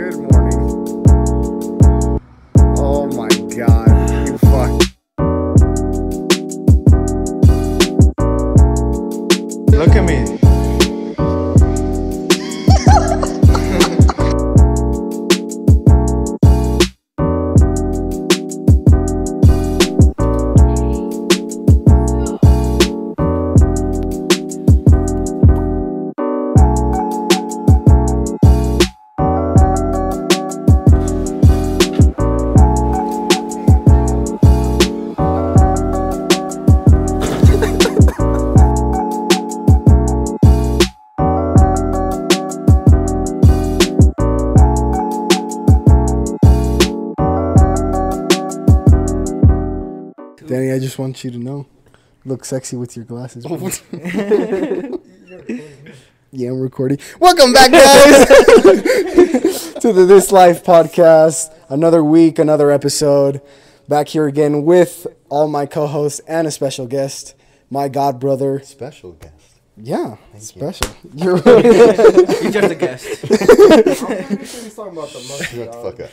Good morning. Oh my god, you fuck. Look at me. Danny, I just want you to know. Look sexy with your glasses. Bro. Yeah, I'm recording. Welcome back, guys, to the This Life podcast. Another week, another episode. Back here again with all my co-hosts and a special guest, my godbrother. Special guest. Yeah, Thank special. you. You're just a guest. I'm pretty sure he's talking about the fuck up.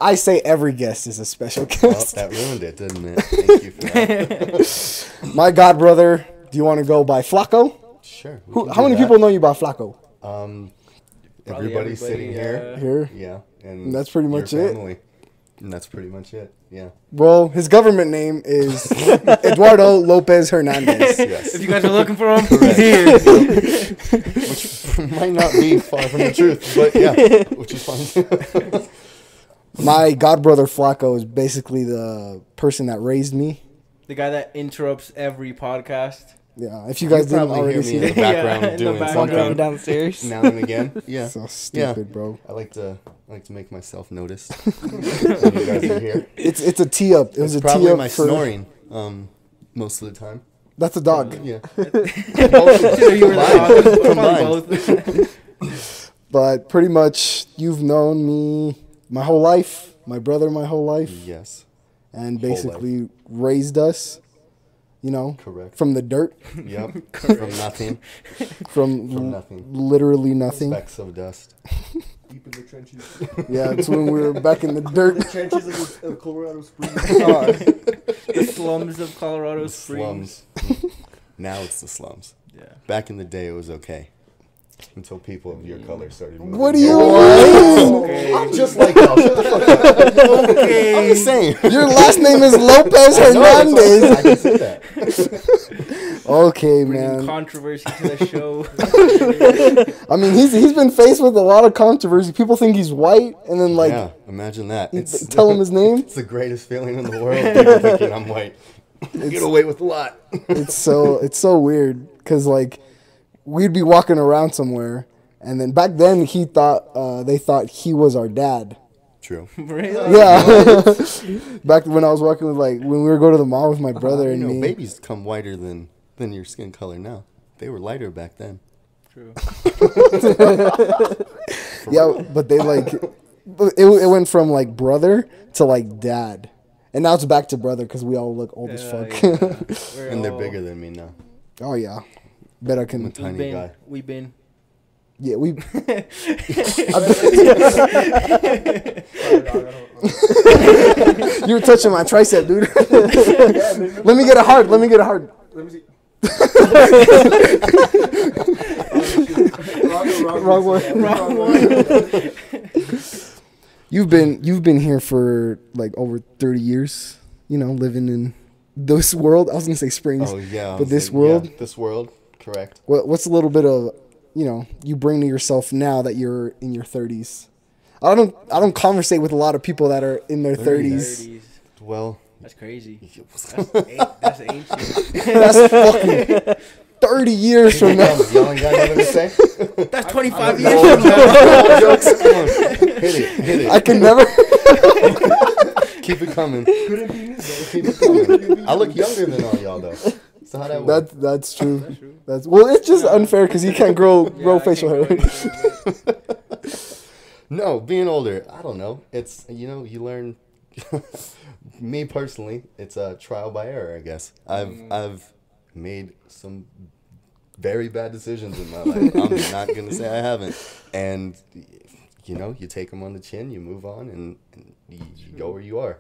I say every guest is a special guest. Well, that ruined it, didn't it? Thank you for that. My godbrother, do you want to go by Flaco? Sure. How many people know you by Flaco? Everybody sitting here. Here? Yeah. And that's pretty much your it. family. And that's pretty much it. Yeah. Well, his government name is Eduardo Lopez-Hernandez. Yes. If you guys are looking for him, Correct. he's here. Which might not be far from the truth, but yeah, which is fine. My godbrother Flaco is basically the person that raised me. The guy that interrupts every podcast. Yeah, if you guys didn't probably already hear see me in the it. background Yeah, in the doing background. something Downstairs. now and again. Yeah. So stupid, bro. I like to make myself noticed when you guys are here. It's a tee up. It was It's a tee probably up my for snoring most of the time. That's a dog. Yeah. You were Combined. both. But pretty much, you've known me my whole life. My brother my whole life. Yes. And Whole basically raised us, you know, Correct. from the dirt, Yep. From nothing. from nothing. literally nothing. Specks of dust. Deep in the trenches. Yeah, it's when we were back in the dirt. The trenches of Colorado Springs. The slums of Colorado Springs. Slums. Now it's the slums. Yeah. Back in the day, it was okay. Until people of your color started moving. What do you mean? Okay. I'm just like y'all. Shut the fuck up. Okay. I'm just saying. Your last name is I Lopez-Hernandez. can say that. Okay, Bringing man. controversy to the show. I mean, he's been faced with a lot of controversy. People think he's white, and then like Yeah, imagine that. tell him his name. It's the greatest feeling in the world. People thinking I'm white. Get away with a lot. It's so weird because like we'd be walking around somewhere, and then back then they thought he was our dad. True. Really? Yeah. Back when I was walking with when we were going to the mall with my brother and me. Babies come whiter than your skin color now. They were lighter back then. True. Yeah, but they it went from like brother to like dad, and now it's back to brother because we all look old as fuck. Yeah. And they're bigger than me now. Oh yeah, bet I can. I'm a tiny guy. We've been. Yeah, we. You were touching my tricep, dude. Let me get a heart. Let me see. Wrong one. You've been here for like over 30 years. You know, living in this world. I was gonna say Springs. Oh yeah. But this world. Yeah, this world. Correct. What's a little bit of you bring to yourself now that you're in your 30s? I don't conversate with a lot of people that are in their 30s. Well, that's crazy. That's ancient. That's fucking 30 years from now. Y'all ain't got nothing to say? That's 25 years from now. Jokes. Come on. Hit it. I can never. Keep it coming. Keep it coming. I look younger than all y'all though. So how that work? That's true. It's just unfair because you can't grow facial hair. No, being older, I don't know. It's, you learn. Me personally, it's a trial by error, I guess. I've made some very bad decisions in my life. I'm not gonna say I haven't. And you know, you take them on the chin, you move on, and you go where you are.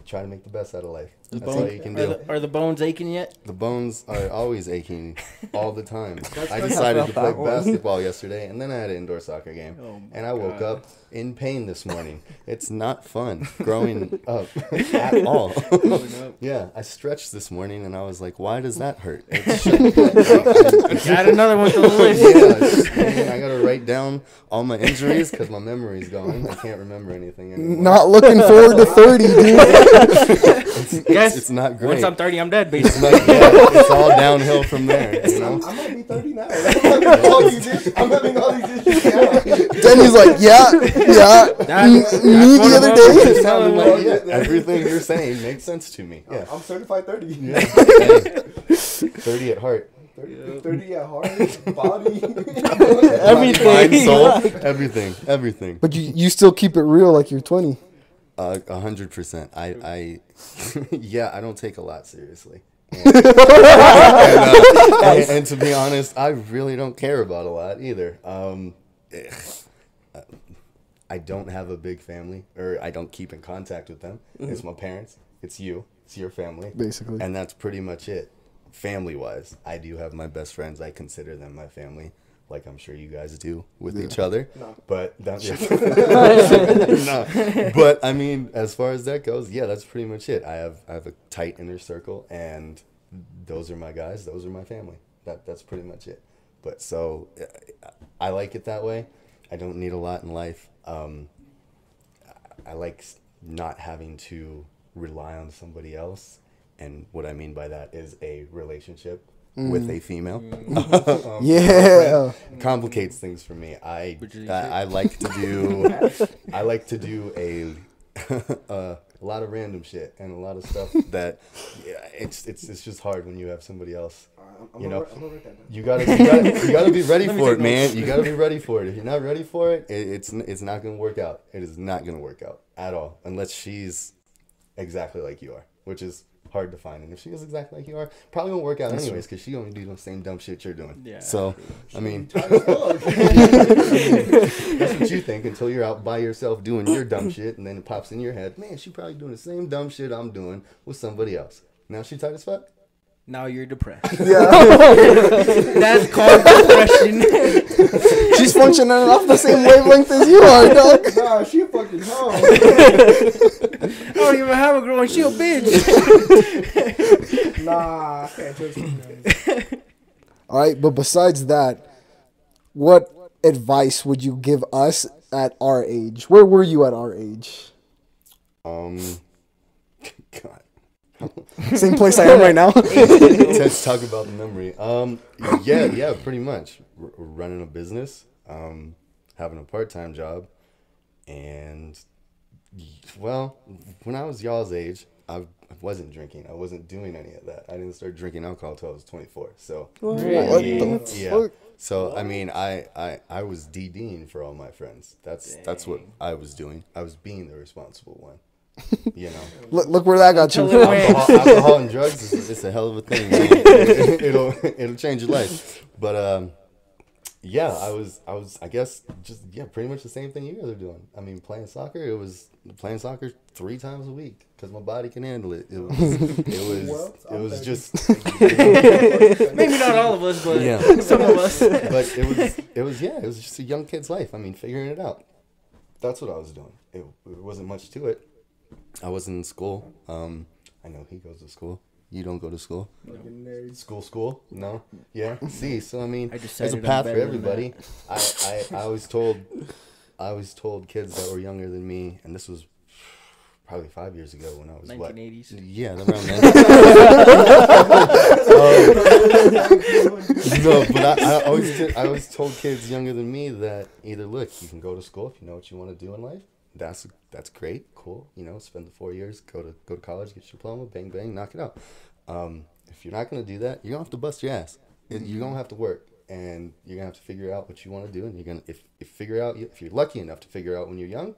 Try to make the best out of life. That's all you can do. Are the bones aching yet? The bones are always aching all the time. I decided to play basketball yesterday, and then I had an indoor soccer game. And I woke up in pain this morning. It's not fun growing up at all. Yeah, I stretched this morning, and I was like, why does that hurt? Add another one to the list. Yeah, I got to write down all my injuries because my memory's gone. I can't remember anything anymore. Not looking forward to 30, dude. It's not great. Once I'm 30, I'm dead, basically. It's all downhill from there. You know? I might be 30 now. I'm having all these issues now. Denny's like, yeah. Me the other day. It sounded like, everything you're saying makes sense to me. Yeah. I'm certified 30. Yeah. Hey, 30 at heart. 30 at heart, body. Everything. Mind, soul, everything. But you still keep it real like you're 20. 100%. I don't take a lot seriously. And to be honest, I really don't care about a lot either. I don't have a big family, or I don't keep in contact with them. It's my parents. It's you. It's your family. Basically. And that's pretty much it. Family-wise, I do have my best friends. I consider them my family, like I'm sure you guys do with each other. No. But that's no. But I mean, as far as that goes, yeah, that's pretty much it. I have a tight inner circle, and those are my guys. Those are my family. That's pretty much it. But so I like it that way. I don't need a lot in life. I like not having to rely on somebody else. And what I mean by that is a relationship with a female. Yeah. Complicates things for me. I like to do a lot of random shit and a lot of stuff that it's just hard when you have somebody else. You know, you gotta be ready for it, man. You gotta be ready for it. If you're not ready for it, it's not gonna work out. It is not gonna work out at all unless she's exactly like you are, which is hard to find. And if she is exactly like you are, probably won't work out anyways, because she gonna do the same dumb shit you're doing. Yeah. So I mean, that's what you think until you're out by yourself doing your dumb shit, and then it pops in your head, man, she probably doing the same dumb shit I'm doing with somebody else. Now she tight as fuck. Now you're depressed. Yeah. That's called depression. She's functioning off the same wavelength as you are, dog. Nah, she a fucking hoe. I don't even have a girl and she a bitch. Nah, I can't trust you guys. All right, but besides that, what advice would you give us at our age? Where were you at our age? God. Same place I am right now. Let's talk about the memory. Yeah, pretty much. Running a business, having a part-time job, and well, when I was y'all's age, I wasn't drinking. I wasn't doing any of that. I didn't start drinking alcohol until I was 24. So What the fuck? So I mean, I was DDing for all my friends. That's what I was doing. I was being the responsible one. You know, Look where that got you. alcohol and drugs is a hell of a thing, man. It'll change your life. But yeah, I was I guess just pretty much the same thing you guys are doing. I mean, playing soccer. It was playing soccer 3 times a week because my body can handle it. It was just Maybe not all of us, but some of us. But it was just a young kid's life. I mean, figuring it out. That's what I was doing. It wasn't much to it. I was in school. I know he goes to school. You don't go to school? School? No? Yeah? See, so I mean, there's a path for everybody. I always told kids that were younger than me, and this was probably 5 years ago when I was 1980s. What? Yeah, around then. No, but I always told kids younger than me that either look, you can go to school if you know what you want to do in life. That's great, cool. You know, spend the 4 years, go to college, get your diploma, bang bang, knock it out. If you're not gonna do that, you're gonna have to bust your ass. You're gonna have to work, and you're gonna have to figure out what you want to do. And you're gonna if you're lucky enough to figure out when you're young,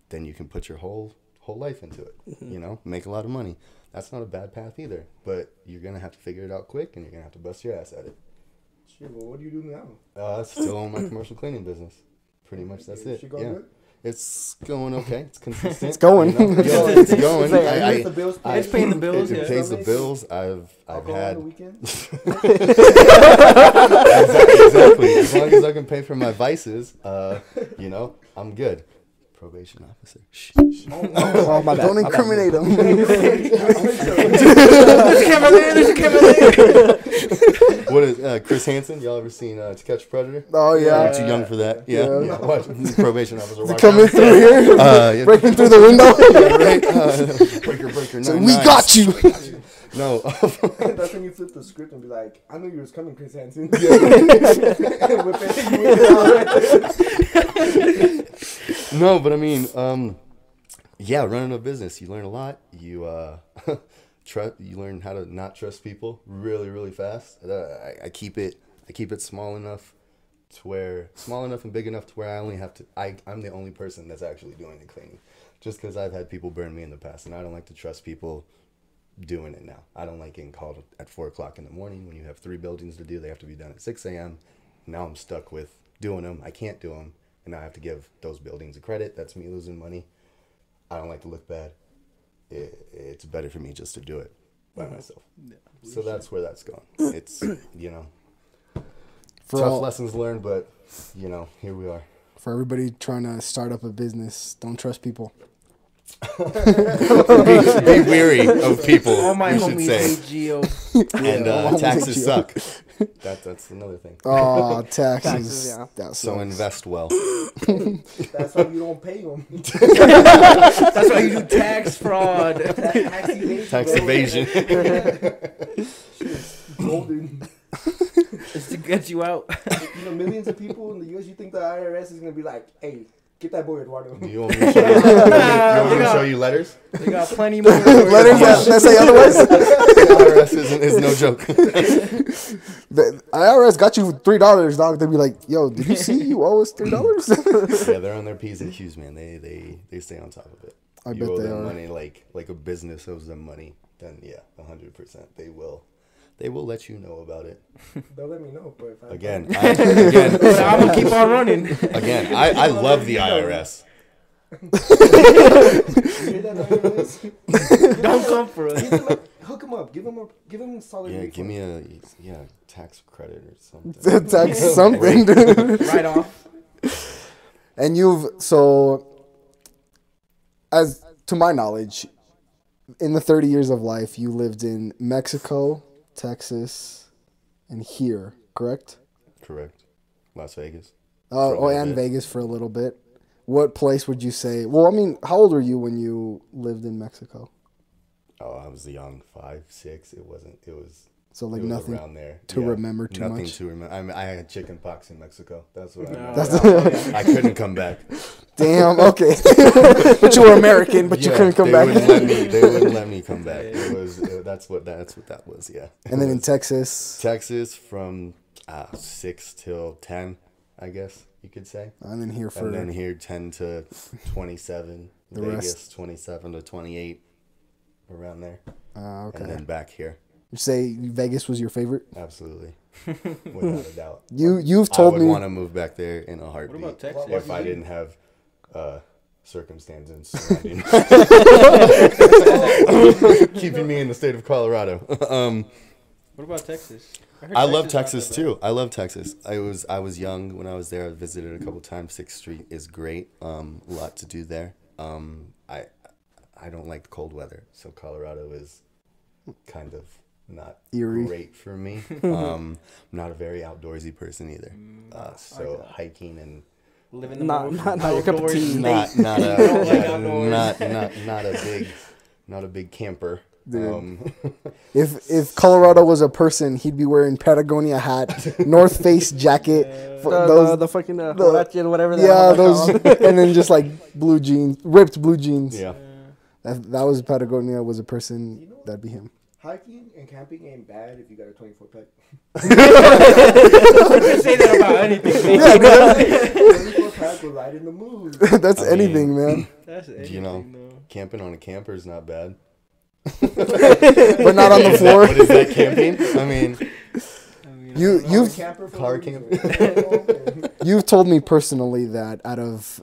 then you can put your whole life into it. You know, make a lot of money. That's not a bad path either. But you're gonna have to figure it out quick, and you're gonna have to bust your ass at it. Shit, well, what do you do now? Still own my commercial cleaning business. Pretty much that's it. Shit going good? It's going okay. It's consistent. It's going. You know? Yeah, it's going. It's the bills paid. It's paying the bills. It Yeah. pays the bills. I've Alcohol had on the weekend? exactly. As long as I can pay for my vices, you know, I'm good. Probation officer. Shh. Oh, my bad. Don't incriminate him. There's a camera there. There's a camera there. What is Chris Hansen? Y'all ever seen To Catch a Predator? Oh, yeah. I'm too young for that. Yeah. Yeah. Watch probation officer. Watch Coming out. through here, Yeah. breaking through the window. Right? Breaker. So 9-9. we got you. No. That's when you flip the script and be like, I knew you was coming, Chris Hansen. No, but I mean, yeah, running a business, you learn a lot. You you learn how to not trust people really, really fast. I keep it small enough and big enough to where I only have to. I'm the only person that's actually doing the cleaning, just because I've had people burn me in the past, and I don't like to trust people doing it now. I don't like getting called at 4:00 in the morning when you have 3 buildings to do. They have to be done at 6 a.m. Now I'm stuck with doing them. I can't do them. And now I have to give those buildings a credit. That's me losing money. I don't like to look bad. It's better for me just to do it by myself. Yeah, so that's where that's going. It's, you know, tough lessons learned, but, you know, here we are. For everybody trying to start up a business, don't trust people. be weary of people, All my you should homies say. hate Geo. And Yeah, taxes Geo. suck. That's another thing. Oh, taxes. Taxes, yeah. That So sucks. invest well. That's why you don't pay them. That's why you do tax fraud. Tax evasion. Golden. It's to get you out. You know, millions of people in the U.S., you think the IRS is going to be like, hey, get that boy, Eduardo. You want me to show you, you, want me to show you letters? They got plenty more. Letters that say otherwise. The IRS is no joke. The IRS got you $3, dog. They'd be like, "Yo, did you see you owe us $3?" Yeah, they're on their P's and Q's, man. They stay on top of it. I You bet owe they them are. money like a business owes them money. Then yeah, 100%. They will let you know about it. They'll let me know. But if I Again, But I'm gonna keep on running. I love the IRS. You hear that, IRS? Don't come for us. Hook him up. Give him a solid Yeah, refund. give me a tax credit or something. Tax something. Right off. And as to my knowledge, in the 30 years of life, you lived in Mexico, Texas, and here, correct? Correct. Las Vegas. And Vegas for a little bit. What place would you say? Well, I mean, how old were you when you lived in Mexico? Oh, I was young, 5, 6. It was So like it was nothing around there. to remember too nothing much. to remember. I mean, I had chicken pox in Mexico. That's what I No. remember. I couldn't come back. Damn. Okay. But you were American, but you couldn't come back. They wouldn't let me come back. That's what that was. Yeah. And then in Texas, from 6 till 10, I guess you could say. and then here for And then here 10 to 27. The Vegas rest. 27 to 28, around there. okay. And then back here. You say Vegas was your favorite? Absolutely, without a doubt. You've told I me. would want to move back there in a heartbeat. What about Texas? If I didn't have circumstances surrounding keeping me in the state of Colorado. What about Texas? I love Texas too. I love Texas. I was young when I was there. I visited a couple times. 6th Street is great. A lot to do there. I don't like the cold weather, so Colorado is kind of not Eerie. great for me. I'm not a very outdoorsy person either. So hiking and Living in Not your cup of tea. not a big camper. If Colorado was a person, he'd be wearing Patagonia hat, North Face jacket, The fucking Huarache and whatever. and then just like blue jeans, ripped blue jeans. Yeah. That was Patagonia was a person. That'd be him. Hiking and camping ain't bad if you got a 24 pack. Say that about anything. Yeah, dude, 24 pack will lighten the mood. that's I mean, anything, man. That's anything, You know, though. camping on a camper is not bad. But not on the floor. What is that camping? I mean, You've car camp. you've told me personally that out of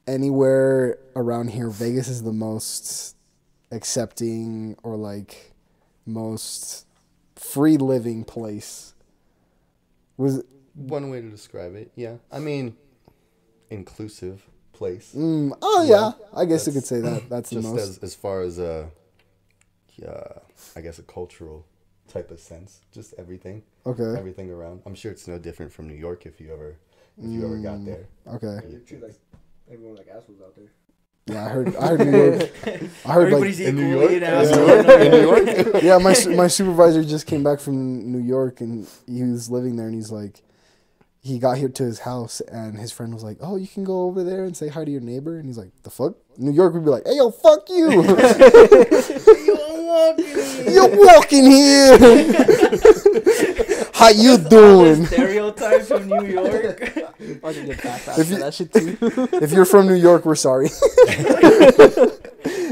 anywhere around here, Vegas is the most accepting or like most free living place. Was one way to describe it? Yeah, I mean, inclusive place. Yeah, I guess you could say that. That's the Just most. as far as I guess a cultural type of sense. Just everything. Okay. Everything around. I'm sure it's no different from New York if you ever got there. Okay. You treat like everyone like assholes out there. Yeah, I heard New York. I heard Everybody's like in New equally York? an asshole. in New York. yeah, my supervisor just came back from New York and he was living there and he's like, he got here to his house and his friend was like, oh, you can go over there and say hi to your neighbor. And he's like, the fuck? New York would be like, hey, yo, fuck you. You're walking here. How you doing? Stereotypes of New York. I can get back after that shit too. If you're from New York, we're sorry.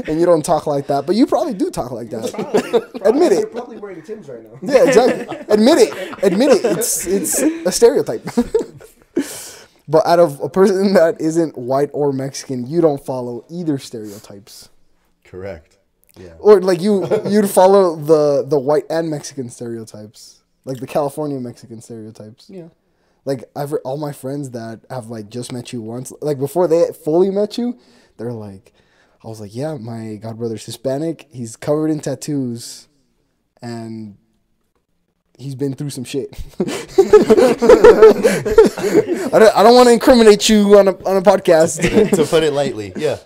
And you don't talk like that, but you probably do talk like that. Admit You're it. probably wearing Tim's right now. Yeah, exactly. Admit it. It's a stereotype. But out of a person that isn't white or Mexican, you don't follow either stereotypes. Correct. Yeah. Or like you'd follow the white and Mexican stereotypes, like the California Mexican stereotypes. Yeah. Like I've all my friends that have like just met you once, like before they fully met you, they're like, I was like, yeah, my godbrother's Hispanic. He's covered in tattoos, and he's been through some shit. I don't want to incriminate you on a podcast. To put it lightly, yeah.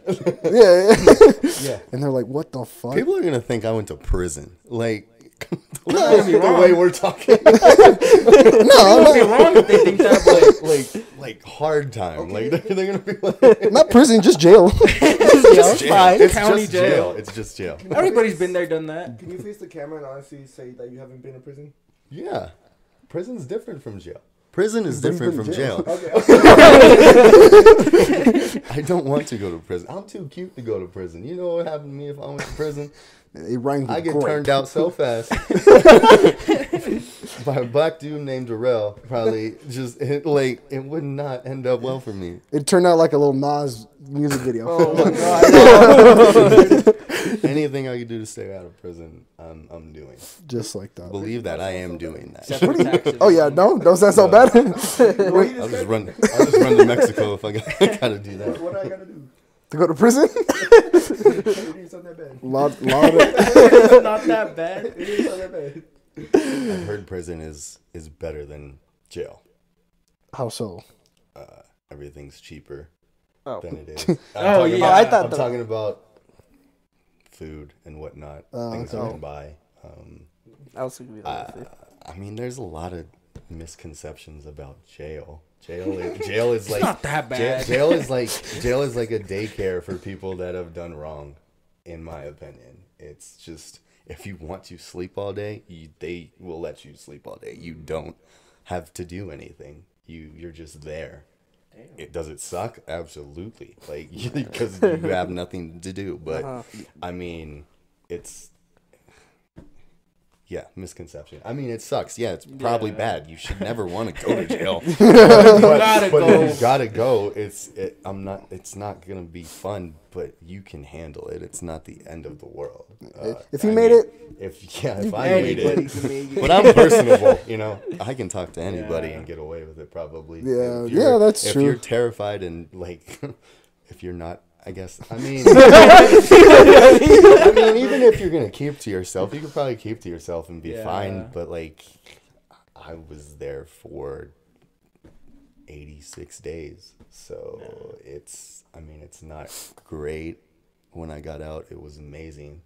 Yeah. And they're like, what the fuck? People are gonna think I went to prison. Like The way we're talking. No, It'd be wrong if they think that, but like hard time. Like they're gonna be like not prison, just jail. just jail. fine. It's County just jail. jail. It's just jail. everybody's been there, done that. Can you face the camera and honestly say that you haven't been in prison? Yeah. Prison's different from jail. Prison is different from jail. Okay. I don't want to go to prison. I'm too cute to go to prison. You know what happened to me if I went to prison? It rhymes with I get grape. turned out so fast by a black dude named Darrell. Probably just it would not end up well for me. It turned out like a little Nas music video. Oh my god. Anything I could do to stay out of prison, I'm doing. Just like that. Believe that I am doing that. Except for taxes. Oh yeah, no, don't sound so bad. I'll just run to Mexico if I gotta do that. What I gotta do? To go to prison? It ain't not that bad. lot of It's not that bad. It ain't not that bad. I've heard prison is better than jail. how so? Everything's cheaper Oh. than it is. Oh, yeah. I thought I'm the- talking about food and whatnot. Things okay. you can buy. I was thinking about it. I mean, there's a lot of misconceptions about jail. Jail is like not that bad. Jail is like a daycare for people that have done wrong, in my opinion. It's just if you want to sleep all day, they will let you sleep all day. You don't have to do anything. You're just there. Does it suck? Absolutely. Like because you have nothing to do. But I mean, it's. Yeah, misconception. I mean, it sucks. Yeah, it's probably bad. You should never want to go to jail. but if you gotta go. It's not gonna be fun, but you can handle it. It's not the end of the world. If you made it, if I made Anybody it, can make it. but I'm personable. You know, I can talk to anybody and get away with it. Probably. Yeah, If you're- that's if true. If you're terrified and like, if you're not. I guess. I mean, even if you're gonna keep to yourself, you could probably keep to yourself and be fine. But like, I was there for 86 days, so it's. I mean, it's not great. When I got out, it was amazing.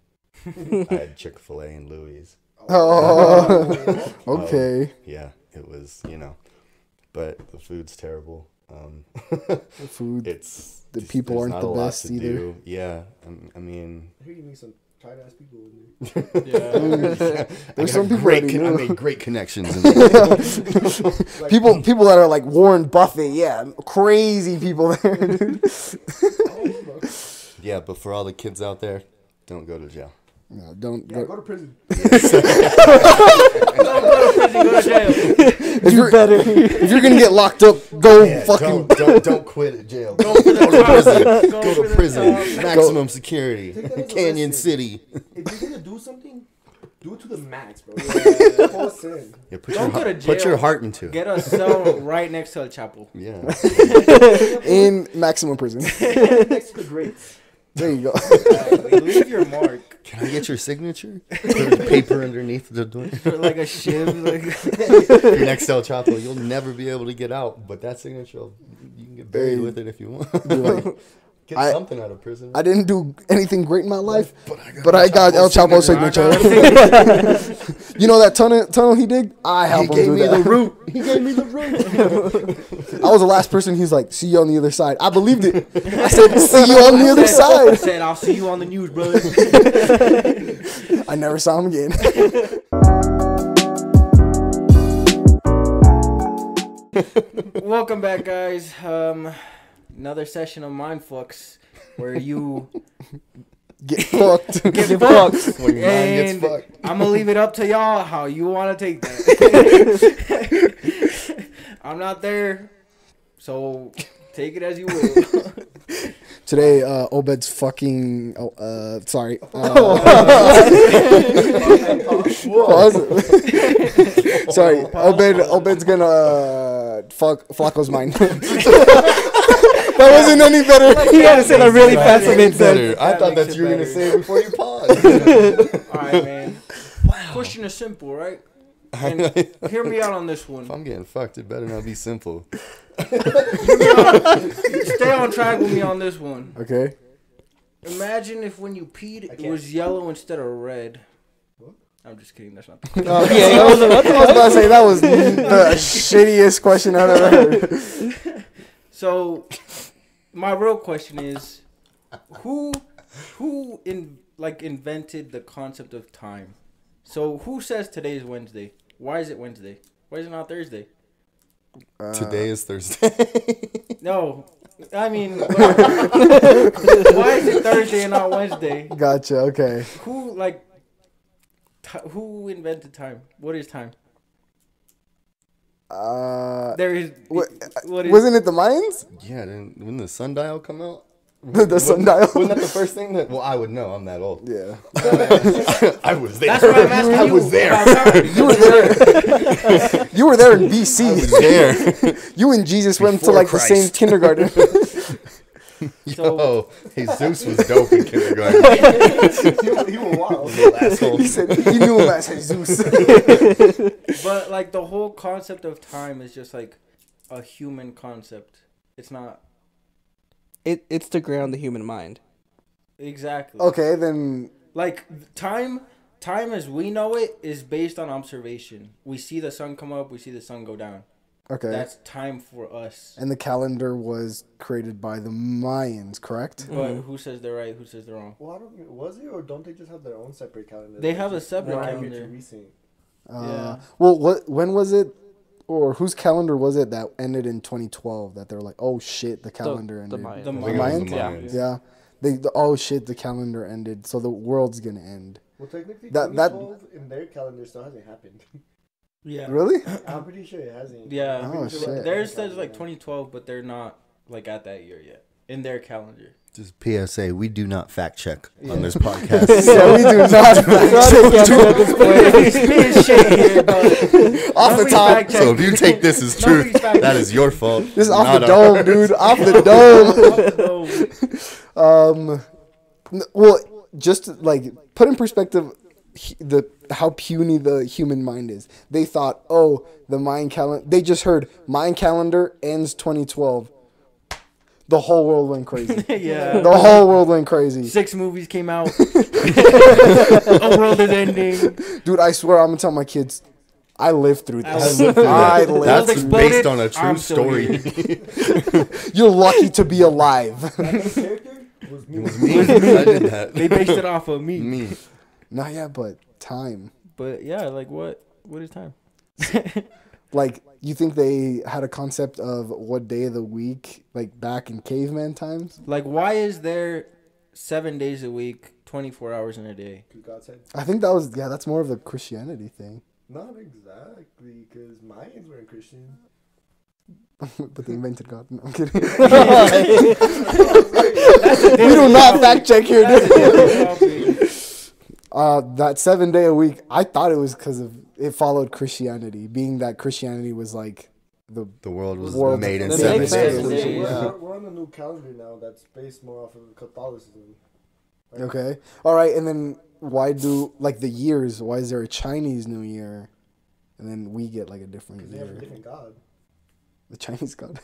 I had Chick-fil-A and Louis. okay. Yeah, it was. But the food's terrible. The food. The people there's aren't not the a lot best to either. do. Yeah, I mean. I hear you meet some tight ass people in Yeah. There's I some got people I that you know. made great connections. In there. People that are like Warren Buffett, yeah, crazy people there, dude. Yeah, but for all the kids out there, don't go to jail. No, don't Yeah, go. go to prison. Don't go to prison, go to jail. if you're gonna get locked up, go fucking don't quit at jail. Go to prison. Go to prison. Maximum security. Canyon City. If you're gonna do something, do it to the max, bro. Yeah, Don't go to jail. put your heart into it. Get a cell right next to El Chapo. Yeah. in maximum prison. Next to the greats. There you go. Exactly. Leave your mark. Can I get your signature? Put paper underneath the door. Like a shiv. Like If you're next to El Chapo, you'll never be able to get out. But that signature, you can get buried with it if you want. Get something out of prison. I didn't do anything great in my life, but I got El Chapo's signature. You know that tunnel he dig? I helped him do that. He gave me the route. I was the last person. He's like, "See you on the other side." I believed it. I said, "See you on the other I side." said, I'll see you on the news, brother. I never saw him again. Welcome back, guys. Another session of Mindfucks where you Get fucked. get fucked. When your mind gets And fucked. I'm going to leave it up to y'all how you want to take that. I'm not there, so take it as you will. Today, Obed's fucking. Sorry. Sorry, Obed's gonna fuck Flaco's mind. That wasn't any better. He had to say that really fast and then Better. said, I thought makes that it you were going to better. say it before you paused. All right, man. Wow. Question is simple, right? And hear me out on this If one. I'm getting fucked, it better not be simple. Stay on track with me on this one. Okay. Imagine if when you peed, it was yellow instead of red. I'm just kidding. That's not. I was about to say that was the shittiest question I've ever heard. So, my real question is, who invented the concept of time? So, who says today is Wednesday? Why is it Wednesday? Why is it not Thursday? Today is Thursday. No, I mean, why is it Thursday and not Wednesday? Gotcha. Okay. Who invented time? What is time? There is. what What is? wasn't it the Mayans? Yeah, when the sundial come out? The sundial. Wasn't that the first thing that... Well, I would know. I'm that old. Yeah. I was there. That's why I'm asking I you. was there. about time. You were there. You were there in BC. There. You and Jesus went to Before like the same Christ. kindergarten. Yo, Jesus was dope in kindergarten. He was wild. Little asshole. He said he knew him as Jesus. But like the whole concept of time is just like a human concept. It's not it's to ground the human mind. exactly. Okay, then Like time as we know it is based on observation. We see the sun come up, we see the sun go down. okay. That's time for us. And the calendar was created by the Mayans, correct? But who says they're right? Who says they're wrong? Well, was it, or don't they just have their own separate calendar? They have a separate Too calendar. recent. Yeah. Well, when was it, or whose calendar was it that ended in 2012? That they're like, oh shit, the calendar ended. Mayans. The I think it was the Mayans? Mayans. Yeah. Oh shit, the calendar ended, so the world's gonna end. Well, technically, That- 2012 in their calendar still hasn't happened. Yeah. Really? I'm pretty sure it hasn't. Yeah. Oh, I'm pretty sure shit. Theirs says like 2012, but they're not like at that year yet in their calendar. Just PSA, we do not fact check on this podcast. So we do not Spitting shit here, but off the nobody's top. fact-checking. So if you take this as truth, Nobody's fact that is your fault. This is off not the dome, ours. dude. Off the dome. Well, just to, like put in perspective how puny the human mind is. They thought, oh, the Mayan calendar. They just heard Mayan calendar ends 2012. The whole world went crazy. Yeah. The whole world went crazy. 6 movies came out. A world is ending. Dude, I swear I'm gonna tell my kids. I lived through I this. lived through I that. lived. That's Exploded, based on a true I'm still story. You're lucky to be alive. Character was me. It was me. I did that. They based it off of me. Me. Nah, yeah, but time. But yeah, like what is time? Like, you think they had a concept of what day of the week, like back in caveman times? Like why is there 7 days a week, 24 hours in a day? God said. I think that was, that's more of a Christianity thing. Not exactly, because Mayans weren't Christian. But they invented God. No, I'm kidding. We do not fact check here. That 7 day a week, I thought it was because of it followed Christianity, being that Christianity was like the world was World- made in That 7 makes days. sense. We're on a new calendar now that's based more off of Catholicism. Like, okay. All right, and then why do like the years? Why is there a Chinese New Year, and then we get like a different 'cause they have a year? different God. The Chinese God.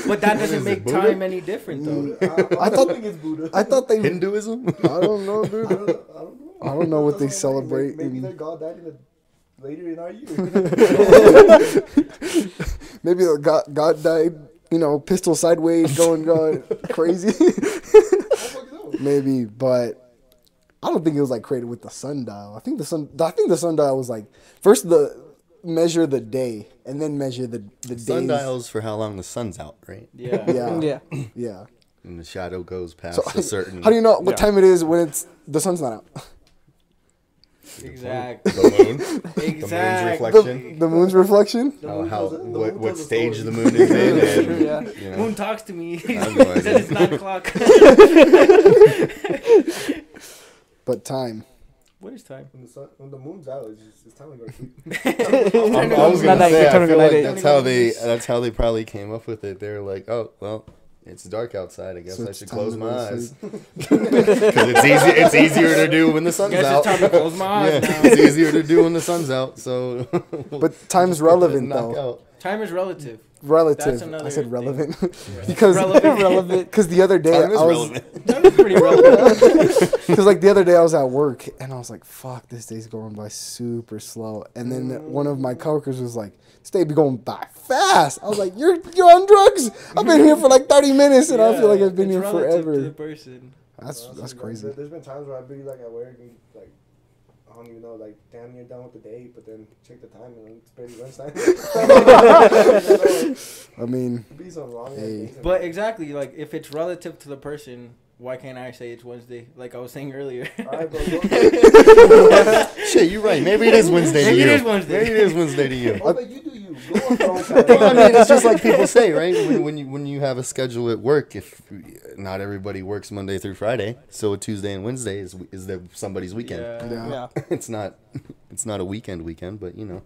But that doesn't make time any different, though. I thought- think it's Buddha. I thought they. Hinduism? I don't know, dude. I don't know. I don't know what they That's what I'm saying. celebrate Maybe in- their God died later in our year. Maybe the God died. Pistol sideways, going crazy. Maybe, but I don't think it was like created with the sundial. I think the sundial was like first measure the day and then measure the days. Sundials for how long the sun's out, right? Yeah. Yeah, Yeah. yeah. And the shadow goes past So a certain... how do you know what Yeah. time it is when the sun's not out? Exactly. The moon? The Exactly. moon's reflection? The moon's reflection. What stage the moon is in. And, Yeah. you know. Moon talks to me. He have no said idea. it's 9 o'clock. But time. What is time? When the moon's out, it's time to go to sleep. I was gonna Night-night, say, I time to feel go like night-night. that's how they probably came up with it. They're like, oh, well, it's dark outside. I guess So I it's should time close to go my to eyes. sleep. Because it's easier to do when the sun's Guess out. it's time to close my eyes Yeah, now. it's easier to do when the sun's out. So, But time's relevant knock though. out. Time is relative. Relative. That's I another said thing. relevant because Relevant. because the other day Time is I was relevant. Time is pretty relevant. because like the other day I was at work and I was like, "Fuck, this day's going by super slow." And then one of my coworkers was like, "This day be going by fast." I was like, "You're on drugs? I've been here for like 30 minutes and I feel like I've been it's here relative to the forever." person. That's Honestly, crazy. There's been times where I'd be like at work and like I don't even know, like damn near done with the day, but then check the time and it's barely lunchtime. I mean, It'd be some wrong. Hey. But exactly, like if it's relative to the person, why can't I say it's Wednesday? Like I was saying earlier. Alright, bro. Shit, you're right. Maybe it is Wednesday to Maybe you. it is Wednesday. Maybe it is Wednesday to you. Oh, but you do you. Go on your own Well, I time. mean, it's just like people say, right? When you have a schedule at work, if not everybody works Monday through Friday, so a Tuesday and Wednesday is somebody's weekend. yeah. Yeah. It's not a weekend, but I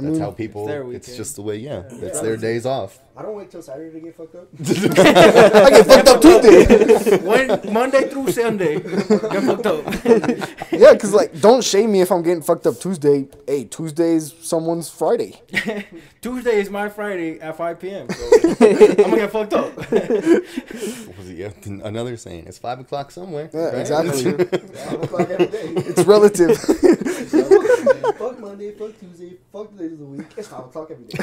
that's mean, how people. their It's weekend. just the way. Yeah, it's their days off. I don't wait till Saturday to get fucked up. I get fucked up Tuesday. When Monday through Sunday, get fucked up. Yeah, because like, don't shame me if I'm getting fucked up Tuesday. Hey, Tuesday's someone's Friday. Tuesday is my Friday at 5 p.m. So I'm gonna get fucked up. What was it? Yeah, another saying. It's 5 o'clock somewhere. Yeah, right? exactly. 5 o'clock every day. It's relative. Fuck Monday, fuck Tuesday, fuck the days of the week. It's 5 o'clock every day.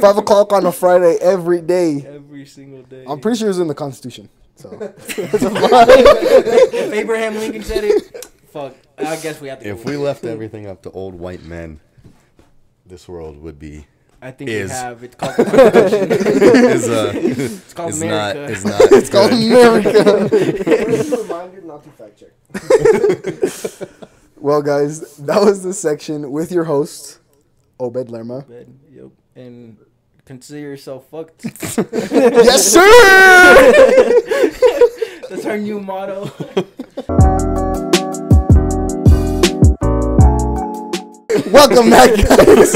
5 o'clock on a Friday every day. Every single day. I'm pretty sure it's in the Constitution. So If Abraham Lincoln said it, fuck. I guess we have to. If go we with left everything up to old white men, this world would be it. I think is- we have. It's called. It's called is America. not it's called America. Just a reminder not to fact check. Well, guys, that was the section with your host, Obed Lerma. Yep. And consider yourself fucked. Yes, sir. That's our new motto. Welcome back, guys.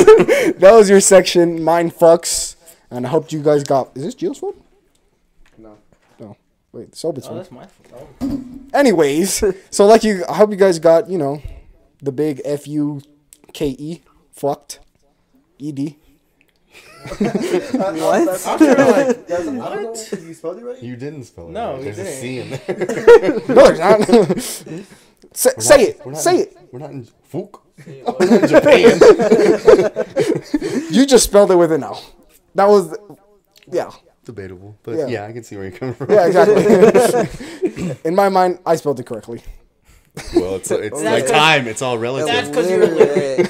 That was your section, Mind Fucks. And I hope you guys got. Is this Gio's phone? No. No. Wait, Sobit's Oh, phone. that's my fault. Anyways, so I hope you guys got, the big F-U-K-E, fucked, E-D. What? I'm sure, like, Guys, I don't know if you spelled it right. You didn't spell it. No, right. you There's a didn't. C in there. No, there's not. Say it. Say it. We're not in Fook. We're not in Japan. You just spelled it with an L. That was, yeah. Debatable, but Yeah. yeah, I can see where you're coming from. Yeah, exactly. In my mind, I spelled it correctly. Well, it's That's like 'cause- time. It's all relative. That's 'cause you're illiterate.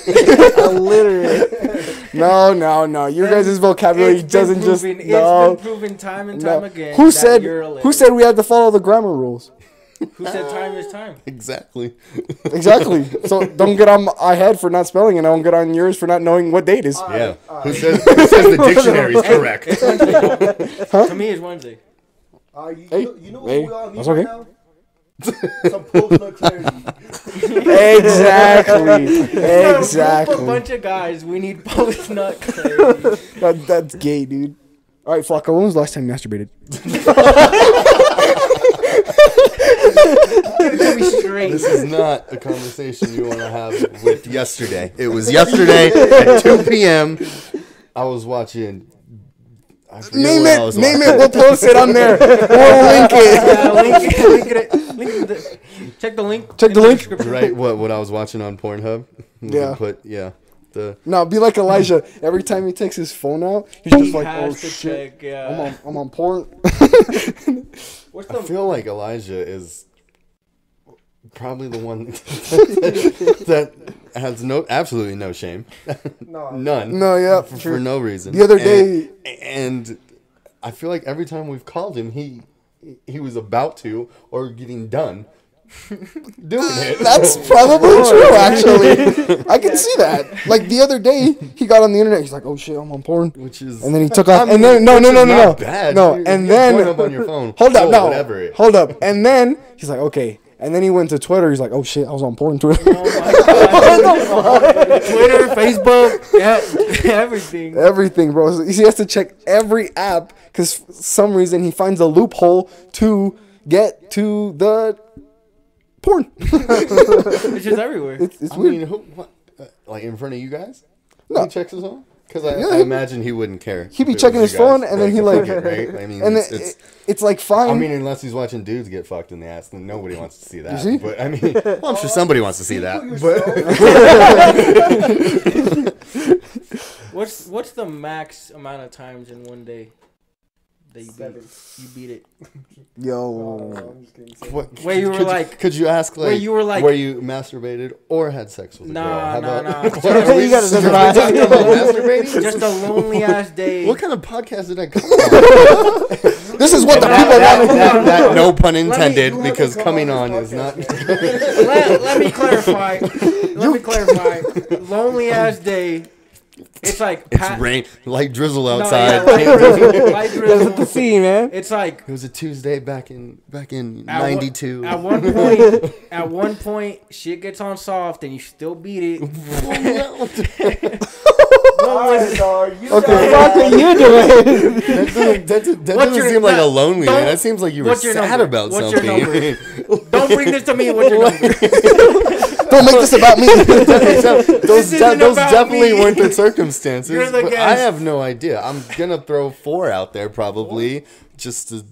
No. Your guys' vocabulary It's been doesn't just proven- no. It's been proven time and No. time again. Who that said you're illiterate. who said we had to follow the grammar rules? Who said time is time? Exactly. Exactly. So don't get on my head for not spelling, and I don't get on yours for not knowing what day it is. Yeah. Who says the dictionary is correct? It's Wednesday. Huh? To me, it's Wednesday. You know what hey, we all need that's right okay. now? Some post-nut clarity. Exactly. A Exactly. bunch of guys. We need post-nut clarity. That's gay, dude. All right, Flaco, when was the last time you masturbated? This is not a conversation you want to have with yesterday. It was yesterday at 2 p.m. I was watching. Name it. We'll post it on there. We'll link it. Link it. Check the link. Check the link. Right, what I was watching on Pornhub. Yeah. No, be like Elijah. Every time he takes his phone out, he's just like, "Oh shit, check, yeah. I'm on porn." I feel like Elijah is probably the one that has absolutely no shame. None. No, yeah, for no reason. The other day, and I feel like every time we've called him, he was about to or getting done doing it. That's probably true, actually. I can see that. Like the other day, he got on the internet. He's like, "Oh shit, I'm on porn," which is, and then he took off. I mean, and then no, bad. no, You're and then Pornhub on your phone. hold up, no, whatever. Hold up, and then he's like, "Okay." And then he went to Twitter. He's like, "Oh shit, I was on porn Twitter." Oh my God. Twitter, Facebook, yeah, everything. Everything, bro. So he has to check every app because for some reason he finds a loophole to get to the porn. It's just everywhere. It's I weird. mean, what, like in front of you guys? No. He checks his phone? Because I imagine he wouldn't care. He'd be if it checking was his you guys. phone, and then he like, right? I mean, and it's like fine. I mean, unless he's watching dudes get fucked in the ass, then nobody wants to see that. see? But I mean, well, I'm sure somebody wants to see that. But What's the max amount of times in one day that you beat it? Yo. I'm just kidding. what, Where you were like, could you ask like, where you were like, where you masturbated or had sex with a girl? Nah. What, are we You gotta talking divide. about masturbating? just a lonely ass day. What kind of podcast did I come on? This is what the people want to hear. That no pun intended, you have because to come coming on on this is not. let me clarify. Lonely ass day. It's like It's rain, like drizzle No, outside. yeah, light That's drizzle. what the scene, man. It's like It was a Tuesday back in at '92. At one point, shit gets on soft and you still beat it. Okay. What are you doing? That doesn't seem like a lonely man. That seems like you were what's your sad number? about What's your something. Don't bring this to me. What's your number? Don't make this about me. Those isn't about definitely me. weren't the circumstances. You're the But I guest. have no idea. I'm gonna throw 4 out there probably just to